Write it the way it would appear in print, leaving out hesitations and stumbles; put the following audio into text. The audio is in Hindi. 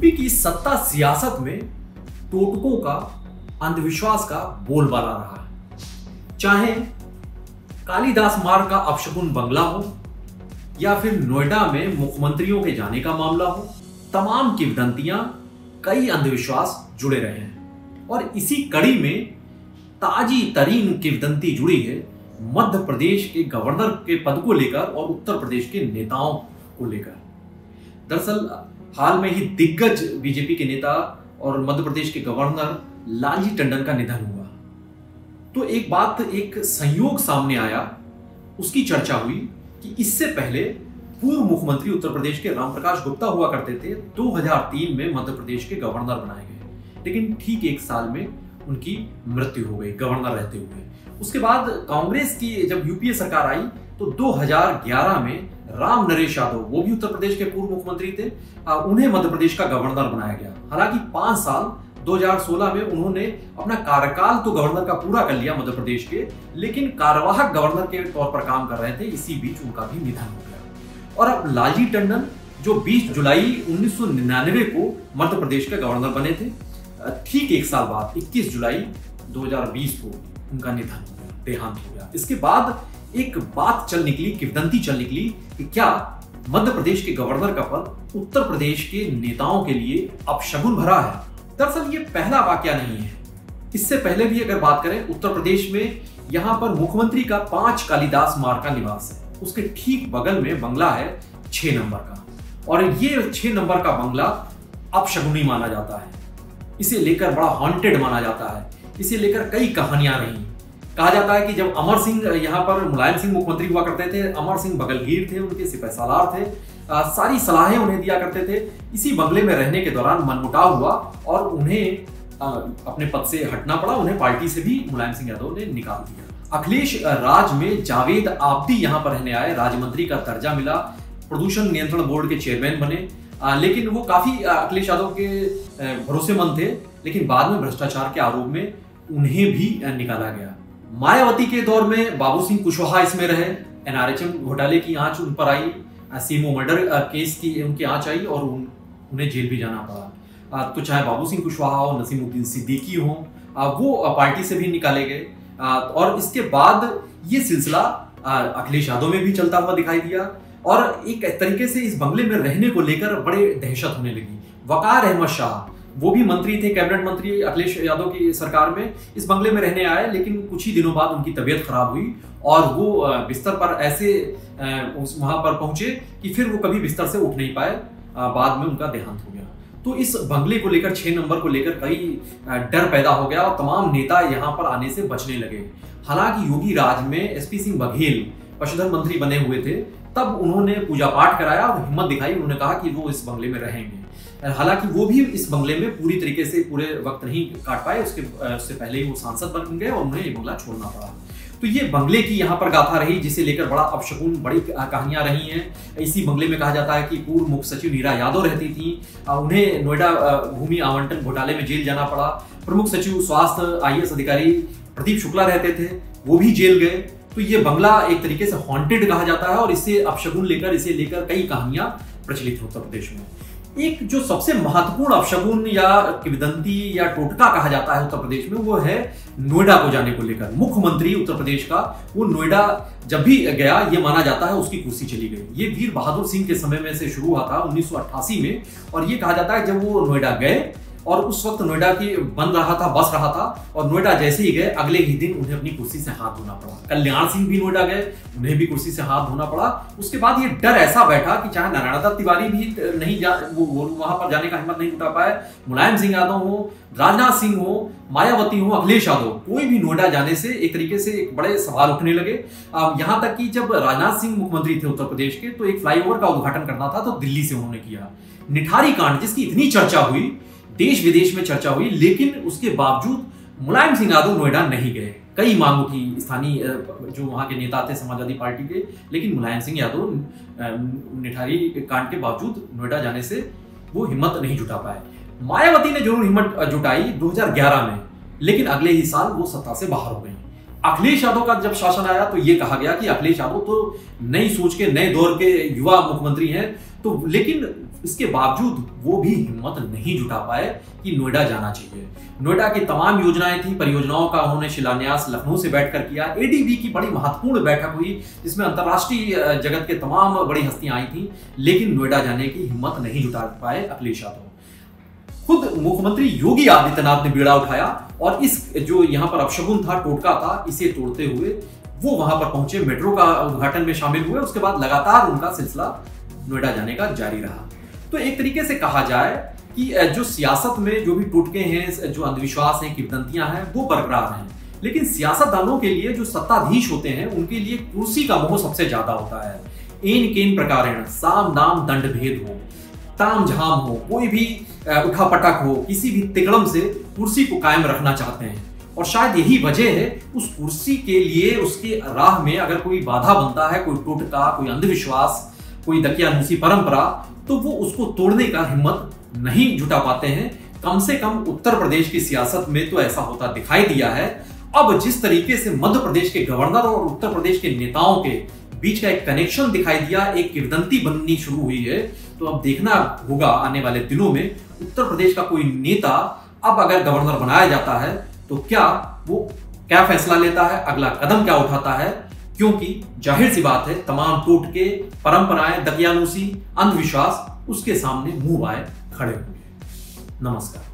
यूपी की सत्ता सियासत में टोटकों का, अंधविश्वास का बोलबाला रहा है। चाहे कालिदास मार्ग का अपशगुन बंगला हो या फिर नोएडा में मुख्यमंत्रियों के जाने का मामला हो, तमाम किंवदंतियां, कई अंधविश्वास जुड़े रहे हैं। और इसी कड़ी में ताजी तरीन किंवदंती जुड़ी है मध्य प्रदेश के गवर्नर के पद को लेकर और उत्तर प्रदेश के नेताओं को लेकर। दरअसल हाल में ही दिग्गज बीजेपी के नेता और मध्य प्रदेश के गवर्नर लालजी टंडन का निधन हुआ, तो एक संयोग सामने आया, उसकी चर्चा हुई कि इससे पहले पूर्व मुख्यमंत्री उत्तर प्रदेश के रामप्रकाश गुप्ता हुआ करते थे, 2003 में मध्य प्रदेश के गवर्नर बनाए गए, लेकिन ठीक एक साल में उनकी मृत्यु हो गई गवर्नर रहते हुए। उसके बाद कांग्रेस की जब यूपीए सरकार आई तो 2011 में राम नरेश यादव, वो भी उत्तर प्रदेश के पूर्व मुख्यमंत्री थे, उन्हें मध्य प्रदेश का गवर्नर बनाया गया। हालांकि 5 साल 2016 में उन्होंने अपना कार्यकाल तो गवर्नर का पूरा कर लिया मध्य प्रदेश के, लेकिन कार्यवाहक गवर्नर के तौर पर काम कर रहे थे, इसी बीच उनका भी निधन हो गया। और अब लालजी टंडन जो 20 जुलाई 1999 को मध्य प्रदेश के गवर्नर बने थे, ठीक एक साल बाद 21 जुलाई 2020 को उनका निधन हो गया, देहांत हो गया। इसके बाद एक बात चल निकली, किंवदंती चल निकली कि क्या मध्य प्रदेश के गवर्नर का पद उत्तर प्रदेश के नेताओं के लिए अपशगुन भरा है। दरअसल ये पहला वाकया नहीं है, इससे पहले भी अगर बात करें उत्तर प्रदेश में यहां पर मुख्यमंत्री का 5 कालिदास मार्ग का निवास है, उसके ठीक बगल में बंगला है 6 नंबर का, और ये 6 नंबर का बंगला अपशगुनी माना जाता है। इसे लेकर बड़ा हॉन्टेड माना जाता है, इसे लेकर कई कहानियां रही। कहा जाता है कि जब अमर सिंह यहाँ पर मुलायम सिंह मुख्यमंत्री हुआ करते थे, अमर सिंह बगलगीर थे, उनके सिपह सालार थे, सारी सलाहें उन्हें दिया करते थे। इसी बंगले में रहने के दौरान मनमुटाव हुआ और उन्हें अपने पद से हटना पड़ा, उन्हें पार्टी से भी मुलायम सिंह यादव ने निकाल दिया। अखिलेश राज में जावेद आब्दी यहाँ पर रहने आए, राज्य मंत्री का दर्जा मिला, प्रदूषण नियंत्रण बोर्ड के चेयरमैन बने, लेकिन वो काफी अखिलेश यादव के भरोसेमंद थे, लेकिन बाद में भ्रष्टाचार के आरोप में उन्हें भी निकाला गया। मायावती के दौर में बाबू सिंह कुशवाहा इसमें रहे, एनआरएचएम घोटाले की आंच उन पर आई, सीमो मर्डर केस की उनकी आंच आई और उन्हें जेल भी जाना पड़ा। तो चाहे बाबू सिंह कुशवाहा हो, नसीमुद्दीन सिद्दीकी हो, वो पार्टी से भी निकाले गए। और इसके बाद ये सिलसिला अखिलेश यादव में भी चलता हुआ दिखाई दिया और एक तरीके से इस बंगले में रहने को लेकर बड़े दहशत होने लगी। वकार अहमद शाह, वो भी मंत्री थे, कैबिनेट मंत्री अखिलेश यादव की सरकार में, इस बंगले में रहने आए, लेकिन कुछ ही दिनों बाद उनकी तबीयत खराब हुई और वो बिस्तर पर ऐसे वहां पर पहुंचे कि फिर वो कभी बिस्तर से उठ नहीं पाए, बाद में उनका देहांत हो गया। तो इस बंगले को लेकर, 6 नंबर को लेकर कई डर पैदा हो गया और तमाम नेता यहाँ पर आने से बचने लगे। हालांकि योगी राज में एसपी सिंह बघेल पशुधन मंत्री बने हुए थे, तब उन्होंने पूजा पाठ कराया और हिम्मत दिखाई, उन्होंने कहा कि वो इस बंगले में रहेंगे। हालांकि वो भी इस बंगले में पूरी तरीके से पूरे वक्त नहीं काट पाए, उससे पहले ही वो सांसद बन गए और उन्हें ये बंगला छोड़ना पड़ा। तो ये बंगले की यहाँ पर गाथा रही, जिसे लेकर बड़ा अपशगुन, बड़ी कहानियां रही हैं। इसी बंगले में कहा जाता है कि पूर्व मुख्य सचिव नीरा यादव रहती थी, उन्हें नोएडा भूमि आवंटन घोटाले में जेल जाना पड़ा। प्रमुख सचिव स्वास्थ्य आईएएस अधिकारी प्रदीप शुक्ला रहते थे, वो भी जेल गए। तो ये बंगला एक तरीके से हॉन्टेड कहा जाता है और इसे अपशगुन लेकर, इसे लेकर कई कहानियां प्रचलित हैं उत्तर प्रदेश में। एक जो सबसे महत्वपूर्ण अपशगुन या किंवदंती या टोटका कहा जाता है उत्तर प्रदेश में, वो है नोएडा को जाने को लेकर। मुख्यमंत्री उत्तर प्रदेश का वो नोएडा जब भी गया, ये माना जाता है उसकी कुर्सी चली गई। ये वीर बहादुर सिंह के समय में से शुरू हुआ था 1988 में, और ये कहा जाता है जब वो नोएडा गए और उस वक्त नोएडा की बन रहा था, बस रहा था, और नोएडा जैसे ही गए अगले ही दिन उन्हें अपनी कुर्सी से हाथ धोना पड़ा। कल्याण सिंह भी नोएडा गए, उन्हें भी कुर्सी से हाथ धोना पड़ा। उसके बाद ये डर ऐसा बैठा कि चाहे नारायण दत्त तिवारी भी वो वहां पर जाने का हिम्मत नहीं जुटा पाए, मुलायम सिंह यादव हो, राजनाथ सिंह हो, मायावती हो, अखिलेश यादव, कोई भी नोएडा जाने से एक तरीके से एक बड़े सवाल उठने लगे। यहां तक कि जब राजनाथ सिंह मुख्यमंत्री थे उत्तर प्रदेश के, तो एक फ्लाईओवर का उद्घाटन करना था तो दिल्ली से उन्होंने किया। निठारी कांड, जिसकी इतनी चर्चा हुई, देश विदेश में चर्चा हुई, लेकिन उसके बावजूद मुलायम सिंह यादव नोएडा नहीं गए। कई मांग उठी स्थानीय जो वहां के नेता थे समाजवादी पार्टी के, लेकिन मुलायम सिंह यादव निठारी कांड के बावजूद नोएडा जाने से वो हिम्मत नहीं जुटा पाए। मायावती ने जरूर हिम्मत जुटाई 2011 में, लेकिन अगले ही साल वो सत्ता से बाहर हो गई। अखिलेश यादव का जब शासन आया तो ये कहा गया कि अखिलेश यादव तो नई सोच के, नए दौर के युवा मुख्यमंत्री हैं, तो लेकिन इसके बावजूद वो भी हिम्मत नहीं जुटा पाए कि नोएडा जाना चाहिए। नोएडा की तमाम योजनाएं थी, परियोजनाओं का उन्होंने शिलान्यास लखनऊ से बैठकर किया। एडीबी की बड़ी महत्वपूर्ण बैठक हुई जिसमें अंतर्राष्ट्रीय जगत के तमाम बड़ी हस्तियां आई थी, लेकिन नोएडा जाने की हिम्मत नहीं जुटा पाए अखिलेश यादव। खुद मुख्यमंत्री योगी आदित्यनाथ ने बीड़ा उठाया और इस जो यहाँ पर अपशगुन था, टोटका था, इसे तोड़ते हुए वो वहां पर पहुंचे, मेट्रो का उद्घाटन में शामिल हुए। उसके बाद लगातार उनका सिलसिला नोएडा जाने का जारी रहा। तो एक तरीके से कहा जाए कि जो सियासत में जो भी टोटके हैं, जो अंधविश्वास हैं, किंवदंतियां हैं, वो बरकरार हैं, लेकिन सियासतदानों के लिए, जो सत्ताधीश होते हैं, उनके लिए कुर्सी का मोह सबसे ज्यादा होता है। एन केन प्रकारेण साम दाम दंड भेद हो, ताम झाम हो, कोई भी उठापटक हो, किसी भी तिकड़म से कुर्सी को कायम रखना चाहते हैं। और शायद यही वजह है, उस कुर्सी के लिए उसके राह में अगर कोई बाधा बनता है, कोई टोटका, कोई अंधविश्वास, कोई दकियानूसी परंपरा, तो वो उसको तोड़ने का हिम्मत नहीं जुटा पाते हैं। कम से कम उत्तर प्रदेश की सियासत में तो ऐसा होता दिखाई दिया है। अब जिस तरीके से मध्य प्रदेश के गवर्नर और उत्तर प्रदेश के नेताओं के बीच का एक कनेक्शन दिखाई दिया, एक किंवदंती बननी शुरू हुई है, तो अब देखना होगा आने वाले दिनों में उत्तर प्रदेश का कोई नेता अब अगर गवर्नर बनाया जाता है तो क्या फैसला लेता है, अगला कदम क्या उठाता है। क्योंकि जाहिर सी बात है, तमाम टोटके, परंपराएं, दकियानूसी, अंधविश्वास उसके सामने मुंह आए खड़े होंगे। नमस्कार।